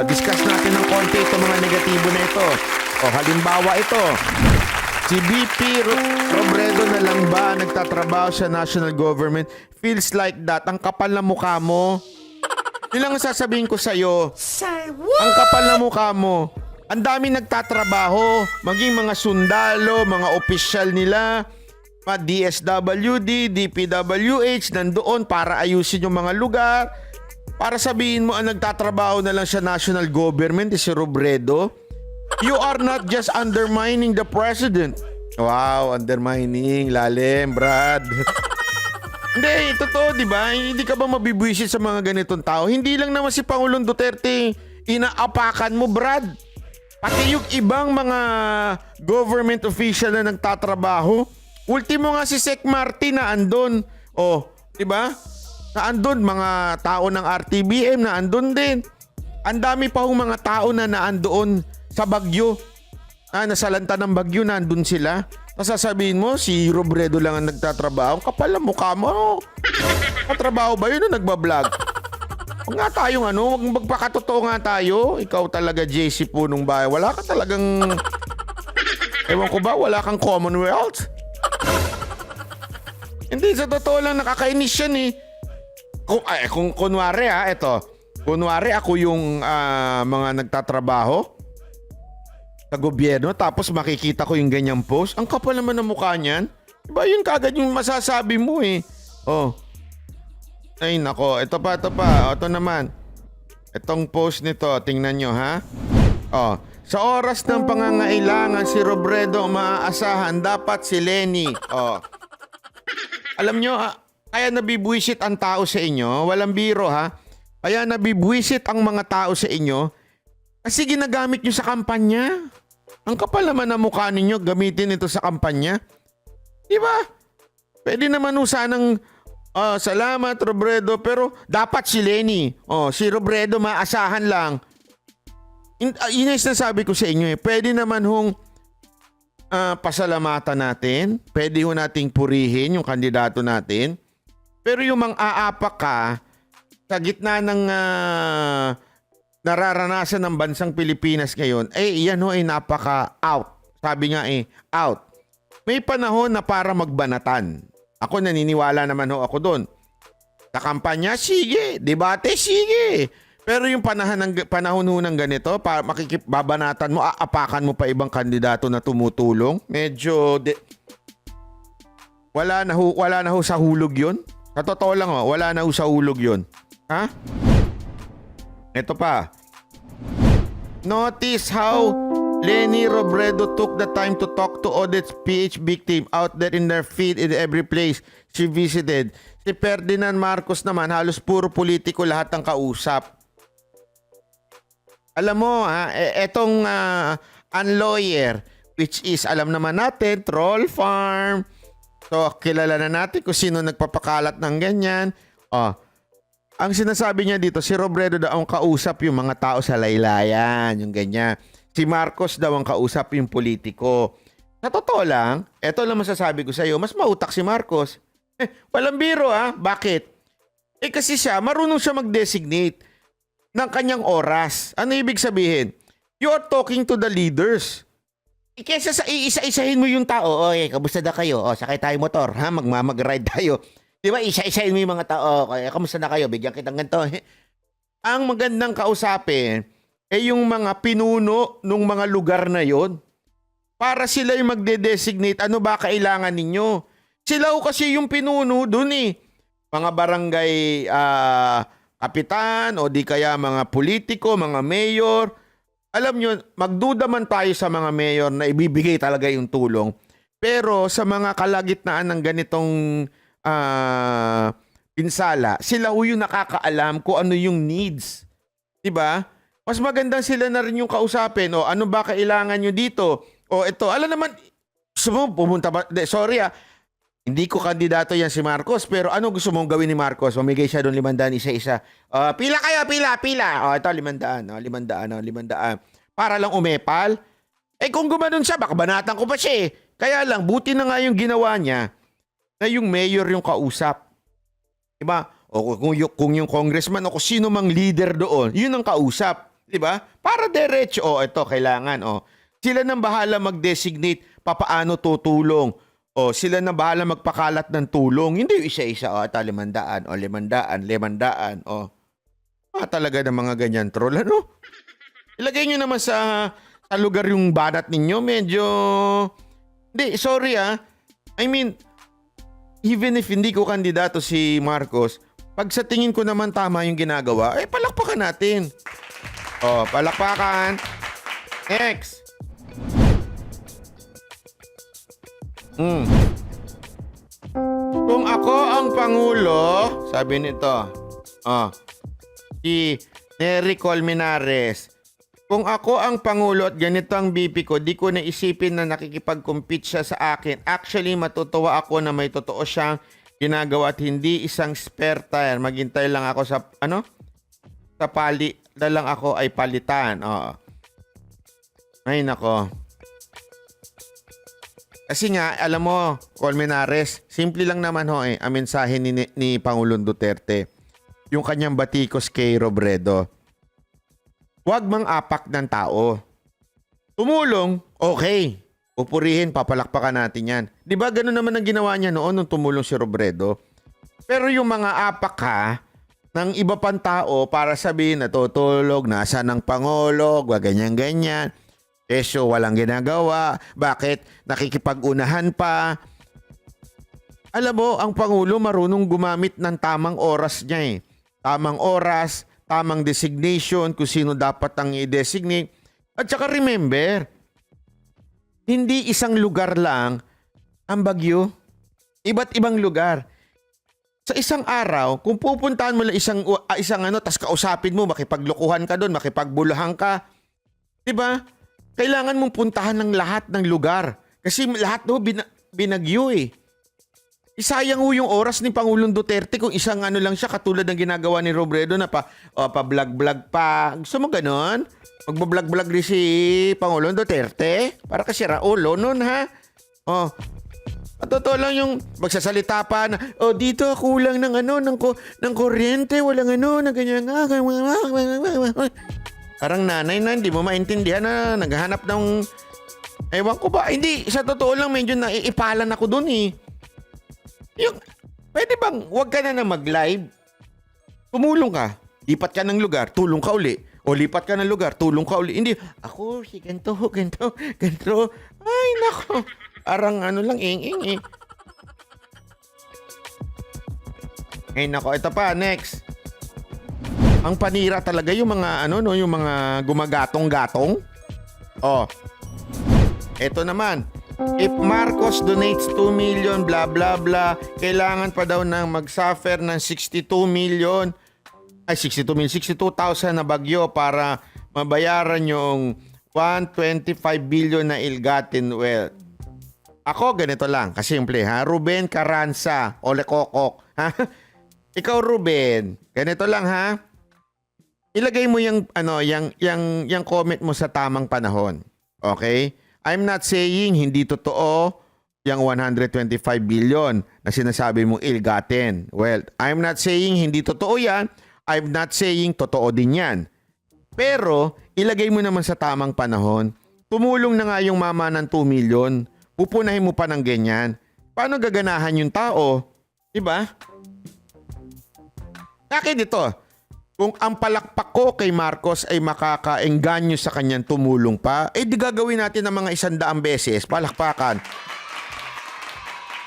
discuss natin ng konti itong mga negatibo na ito. Halimbawa ito. Si BP Robredo na lang ba nagtatrabaho sa national government? Feels like that. Ang kapal na mukha mo. Yun lang ang sasabihin ko sa'yo. Ang kapal na mukha mo. Ang dami nagtatrabaho. Maging mga sundalo, mga opisyal nila, mga DSWD, DPWH, nandoon para ayusin yung mga lugar. Para sabihin mo ang nagtatrabaho na lang sa national government si Robredo. You are not just undermining the president. Wow, undermining. Lalim, Brad. Hindi, totoo, di ba? Hindi ka ba mabibwisit sa mga ganitong tao? Hindi lang naman si Pangulong Duterte inaapakan mo, Brad. Pati yung ibang mga government official na nagtatrabaho. Ultimo nga si Sec Martin na andon. Di ba? Na andon, mga tao ng RTBM na andon din. Ang dami pa hong mga tao na naandoon sa Bagyo. Nasalanta ng Bagyo, nandun sila. Tapos sasabihin mo, si Robredo lang ang nagtatrabaho. Kapal ang mukha mo. Katrabaho ba yun o nagbablog? Huwag nga tayong magpakatotoo nga tayo. Ikaw talaga, JC Punong Bahay. Wala ka talagang, ewan ko ba, wala kang Commonwealth? Hindi, sa totoo lang nakakainis yan eh. Kung kunwari kunwari ako yung mga nagtatrabaho sa gobyerno, tapos makikita ko yung ganyang post, ang kapal naman ng mukha niyan. Diba yun kagad yung masasabi mo eh. Ay nako, ito pa. Ito naman. Itong post nito, tingnan nyo ha. Sa oras ng pangangailangan si Robredo maaasahan, dapat si Lenny. Alam nyo, kaya nabibwisit ang tao sa inyo, walang biro ha. Kaya nabibwisit ang mga tao sa inyo kasi ginagamit nyo sa kampanya. Ang kapal naman ng mukha ninyo, gamitin ito sa kampanya. Diba? Pwede naman sanang salamat Robredo, pero dapat si Lenny. Si Robredo maasahan lang. Yun yung sinasabi ko sa inyo eh. Pwede naman pasalamatan natin. Pwede nating purihin yung kandidato natin. Pero yung mang-aapak ka sa gitna ng nararanasan ng bansang Pilipinas ngayon, yan ay napaka-out. Sabi nga out. May panahon na para magbanatan. Ako naniniwala naman ako doon. Sa kampanya, sige. Debate, sige. Pero yung panahon ng ganito, makikipbabanatan mo, aapakan mo pa ibang kandidato na tumutulong, medyo wala na ho sa hulog yun. Sa totoo lang wala na ho sa hulog yun. Ha? Ito pa. Notice how Lenny Robredo took the time to talk to Odette's PH victim out there in their feed in every place she visited. Si Ferdinand Marcos naman, halos puro politiko lahat ng kausap. Alam mo, etong unlawyer, which is, alam naman natin, troll farm. So, kilala na natin kung sino nagpapakalat ng ganyan. Ang sinasabi niya dito, si Robredo daw ang kausap yung mga tao sa laylayan, yung ganyan. Si Marcos daw ang kausap yung politiko. Sa totoo lang, eto lang masasabi ko sa iyo, mas mautak si Marcos. Walang biro Bakit? Kasi siya, marunong siya mag-designate ng kanyang oras. Ano ibig sabihin? You are talking to the leaders. Kesa sa iisa-isahin mo yung tao, kamusta na kayo? Sakay tayo motor, mag-ride tayo. Di ba, isa-isahin mo yung mga tao, kamusta na kayo? Bigyan kitang ganito. Ang magandang kausapin, yung mga pinuno ng mga lugar na yon para sila yung magde-designate ano ba kailangan ninyo. Sila kasi yung pinuno dun Mga barangay kapitan o di kaya mga politiko, mga mayor. Alam nyo, magduda man tayo sa mga mayor na ibibigay talaga yung tulong. Pero sa mga kalagitnaan ng ganitong pinsala, sila yung nakakaalam kung ano yung needs. Diba? Mas magandang sila na rin yung kausapin. Ano ba kailangan nyo dito? Ito. Alam naman, pumunta ba? Sorry hindi ko kandidato yan si Marcos, pero ano gusto mong gawin ni Marcos? Mamigay siya doon 500 isa-isa. Pila kayo, pila. Ito 500, 500. Para lang umepal. Kung gumanon siya, baka banatan ko pa siya Kaya lang, buti na nga yung ginawa niya na yung mayor yung kausap. Diba? O kung yung congressman o kung sino mang leader doon, yun ang kausap. Di ba? Para diretso, ito, kailangan, Sila nang bahala mag-designate papaano tutulong. Sila nang bahala magpakalat ng tulong. Hindi yung isa-isa, ito, 500, 500, 500, talaga ng mga ganyan troll, ano? Ilagay nyo naman sa lugar yung banat ninyo, medyo... Hindi, sorry I mean, even if hindi ko kandidato si Marcos, pag sa tingin ko naman tama yung ginagawa, palakpakan natin. Palakpakan. Next. Kung ako ang Pangulo, sabi nito, si Nery Colmenares, kung ako ang Pangulo at ganito ang BP ko, di ko naisipin na nakikipag-compete siya sa akin. Actually, matutuwa ako na may totoo siyang ginagawa at hindi isang spare tire. Maghintay lang ako sa, sa lang ako ay palitan. Ay, nako. Kasi nga, alam mo, Colmenares, simple lang naman ang mensahe ni Pangulong Duterte. Yung kanyang batikos kay Robredo. Huwag mang apak ng tao. Tumulong, okay. Pupurihin, papalakpakan natin yan. Di ba ganun naman ang ginawa niya noon nung tumulong si Robredo? Pero yung mga apak ng iba pang tao para sabihin natutulog, nasa ng Pangulo, ganyan-ganyan. Kesyo, walang ginagawa. Bakit? Nakikipag-unahan pa. Alam mo, ang Pangulo marunong gumamit ng tamang oras niya Tamang oras, tamang designation, kung sino dapat ang i-designate. At saka remember, hindi isang lugar lang ang bagyo. Iba't ibang lugar. Sa isang araw, kung pupuntahan mo lang isang tas kausapin mo, makipaglukuhan ka doon, makipagbulahan ka. Diba? Kailangan mong puntahan ng lahat ng lugar. Kasi lahat binagyo Isayang yung oras ni Pangulong Duterte kung isang lang siya katulad ng ginagawa ni Robredo na pa-vlog-vlog pa. Gusto mo ganon? Magbablog-vlog rin si Pangulong Duterte? Para kasi raulo nun totoo lang yung magsasalita pa na, dito kulang ng ng kuryente, walang ng ganyan nga. Parang nanay na hindi mo maintindihan na naghahanap ng, ewan ko ba, hindi, sa totoo lang medyo naiipalan ako dun Yung, pwede bang wag ka na mag-live? Tumulong ka. Lipat ka ng lugar, tulong ka uli. O lipat ka ng lugar, tulong ka uli. Hindi, ako si ganito. Ay, nako. Parang lang, ing. Ay, nako. Ito pa, next. Ang panira talaga yung mga, yung mga gumagatong-gatong. Ito naman. If Marcos donates 2 million, blah, blah, blah, kailangan pa daw nang mag-suffer ng 62,000 na bagyo para mabayaran yung 125 billion na ill-gotten wealth. Ako, ganito lang. Kasimple, Ruben Carranza, Ole Kokok. Ikaw, Ruben, ganito lang, ilagay mo yung comment mo sa tamang panahon. Okay? I'm not saying hindi totoo yung 125 billion na sinasabi mong ill-gotten. Well, I'm not saying hindi totoo yan. I'm not saying totoo din yan. Pero, ilagay mo naman sa tamang panahon. Tumulong na nga yung mama ng 2 million. Pupunahin mo pa ng ganyan. Paano gaganahan yung tao? Diba? Bakit ito? Kung ang palakpak ko kay Marcos ay makakaengganyo sa kanyang tumulong pa, di gagawin natin ng mga 100 beses, palakpakan.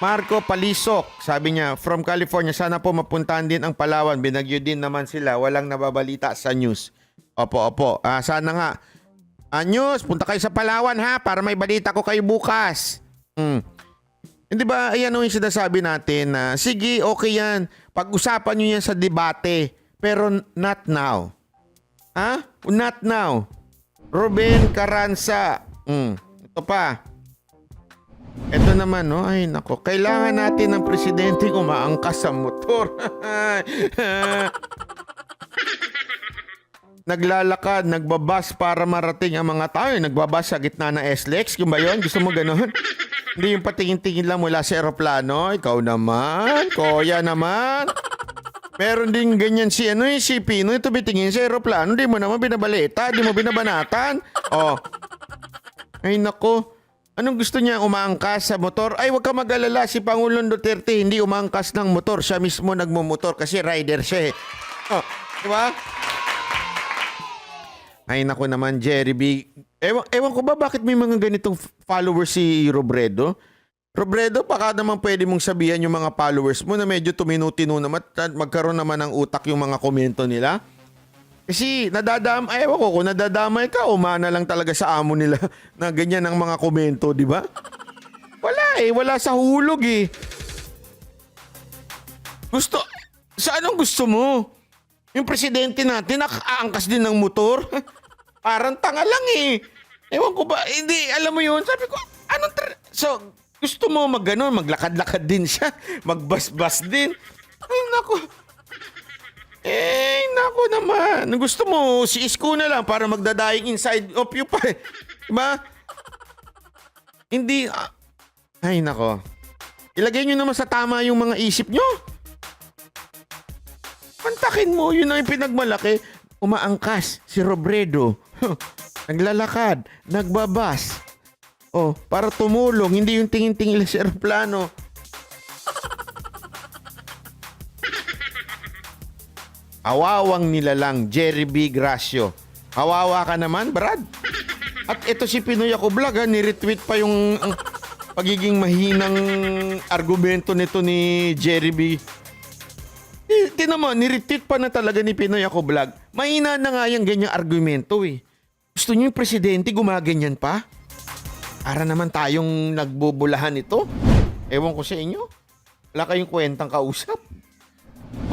Marco Palisok, sabi niya, from California, sana po mapuntahan din ang Palawan. Binagyo din naman sila, walang nababalita sa news. Opo. Sana nga. News, punta kayo sa Palawan para may balita ko kayo bukas. Hindi ba, ayan yung sinasabi natin na, sige, okay yan. Pag-usapan nyo yan sa debate. Pero not now. Not now. Ruben Carranza. Ito pa. Ito naman, ay nako. Kailangan natin ng presidente umaangkas sa motor. Naglalakad, nagbabas para marating ang mga tao. Nagbabas sa gitna ng SLEX. Kung ba yun? Gusto mo ganun? Hindi yung patingin-tingin lang mula sa aeroplano. Ikaw naman. Koya naman. Meron din ganyan si si Pinoy tumitingin sa eroplano, di mo naman binabalita, di mo binabanatan. Oh. Ay nako. Anong gusto niya umaangkas sa motor? Ay, wag ka mag-alala, si Pangulong Duterte hindi umaangkas ng motor, siya mismo nagmumotor kasi rider siya eh. Oh, di ba? Ay nako naman, Jerry B. Ewan ko ba bakit may mga ganitong followers si Robredo? Robredo, baka naman pwede mong sabihan yung mga followers mo na medyo tumino-tino naman at magkaroon naman ng utak yung mga komento nila. Kasi ewan ko kung nadadamay ka o mana lang talaga sa amo nila na ganyan ang mga komento, di ba? Wala sa hulog eh. Anong gusto mo? Yung presidente natin nakaangkas din ng motor? Parang tanga lang eh. Ewan ko ba, hindi, alam mo yun, sabi ko, gusto mo maglakad-lakad din siya, magbas-bas din. Ay, nako. Nako naman. Gusto mo, si Isko na lang para magdadaying inside of you pa eh. Diba? Hindi, ay, nako. Ilagay nyo naman sa tama yung mga isip nyo. Pantakin mo, yun ang pinagmalaki. Umaangkas si Robredo. Naglalakad, nagbabas. Oh, para tumulong, hindi yung tingin-tingin sa aeroplano. Awawang nilalang, Jerry B. Gracio. Kawawa ka naman, Brad. At ito si Pinoy Ako Vlog, ni-retweet pa yung pagiging mahinang argumento nito ni Jerry B. Naman, ni-retweet pa na talaga ni Pinoy Ako Vlog. Mahina na nga yung ganyang argumento eh. Gusto niyo yung presidente gumaganyan pa? Para naman tayong nagbubulahan ito. Ewan ko sa inyo. Wala kayong kwentang kausap.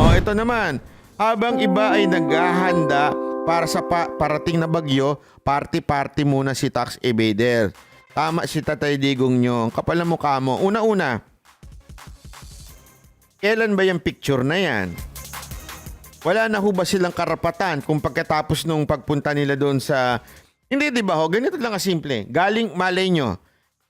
O, ito naman. Habang iba ay naghahanda para sa parating na bagyo, party-party muna si tax evader. Tama si Tatay Digong nyo. Ang kapal na mukha mo. Una-una, kailan ba yung picture na yan? Wala na ho ba silang karapatan kung pagkatapos nung pagpunta nila doon sa... Hindi, di ba ho? Ganito lang kasimple. Galing, malay nyo,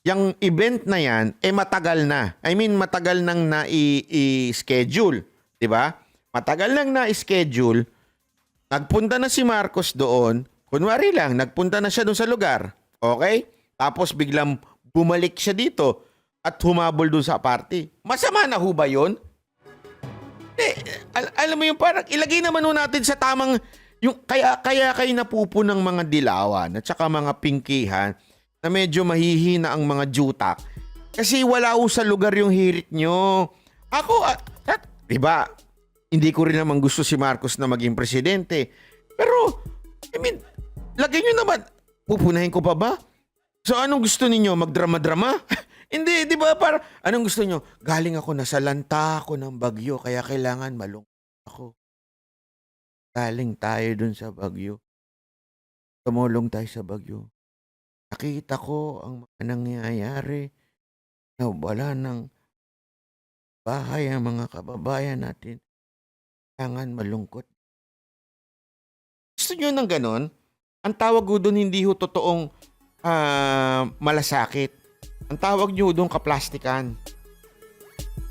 yung event na yan, matagal na. I mean, matagal nang na-schedule. Di ba? Matagal nang na-schedule. Nagpunta na si Marcos doon. Kunwari lang, nagpunta na siya doon sa lugar. Okay? Tapos biglang bumalik siya dito at humabol doon sa party. Masama na ho ba yun? Alam mo yung parang ilagay naman ho natin sa tamang... Yung kaya kayo napupo ng mga dilawan at saka mga pingkihan na medyo mahihina ang mga jutak kasi wala ho sa lugar yung hirit nyo. Ako, diba, hindi ko rin naman gusto si Marcos na maging presidente. Pero, lagay nyo naman, pupunahin ko pa ba? So, anong gusto ninyo? Magdrama-drama? Hindi, di ba? Anong gusto nyo? Galing ako, nasa lanta ako ng bagyo, kaya kailangan malungkot ako. Galing tayo dun sa bagyo. Tumulong tayo sa bagyo. Nakita ko ang mga nangyayari na wala ng bahay ang mga kababayan natin. Kailangan malungkot. Gusto nyo ng ganon? Ang tawag ko dun hindi ho totoong malasakit. Ang tawag nyo dun kaplastikan.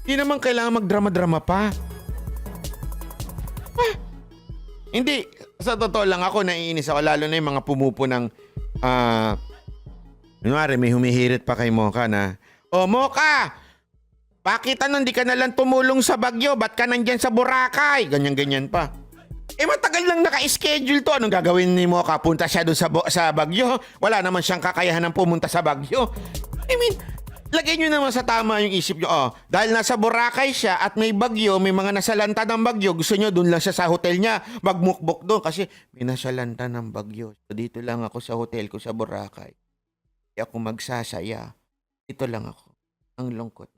Hindi naman kailangan magdrama-drama pa. Hindi, sa totoo lang ako naiinis ako, lalo na yung mga pumupo ng kunwari may humihirit pa kay Mocha na, "Oh Mocha, bakit hindi ka nalang tumulong sa bagyo? Ba't ka nandyan sa Boracay?" Ganyan-ganyan pa. Matagal lang naka-schedule to. Anong gagawin ni Mocha? Punta siya doon sa bagyo? Wala naman siyang kakayahan ng pumunta sa bagyo. Lagay nyo naman sa tama yung isip nyo. Dahil nasa Boracay siya at may bagyo, may mga nasalanta ng bagyo, gusto nyo doon lang siya sa hotel niya, magmukbok doon kasi may nasalanta ng bagyo. So dito lang ako sa hotel ko sa Boracay. Hindi ako magsasaya. Dito lang ako. Ang lungkot.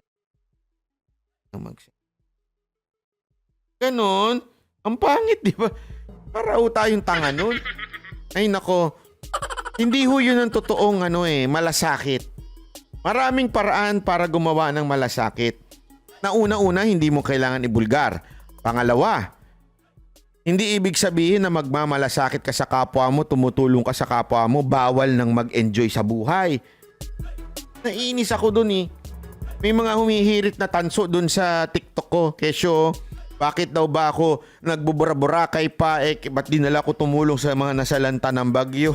Ganon. Ang pangit, di ba? Para tayong tanga nun. Ay nako. Hindi ho yun ang totoong malasakit. Maraming paraan para gumawa ng malasakit. Na una-una, hindi mo kailangan ibulgar. Pangalawa, hindi ibig sabihin na magmamalasakit ka sa kapwa mo, tumutulong ka sa kapwa mo, bawal nang mag-enjoy sa buhay. Naiinis ako dun eh. May mga humihirit na tanso dun sa TikTok ko. Kesyo, Bakit daw ba ako nagbubura-burakay pa? Ba't dinala ko tumulong sa mga nasalanta ng bagyo?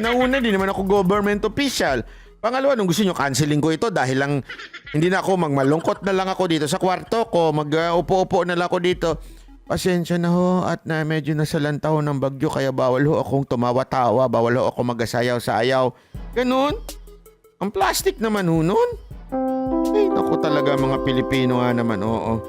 Una-una, di naman ako government official. Pangalawa, nung gusto nyo canceling ko ito dahil lang hindi na ako magmalungkot na lang ako dito sa kwarto ko, mag-upo-upo na lang ako dito. Pasensya na ho at na medyo nasalanta ho ng bagyo kaya bawal ho akong tumawa-tawa, bawal ho ako magasayaw-sayaw. Ganun. Ang plastic naman ho nun. Ay, naku talaga mga Pilipino nga naman, oo.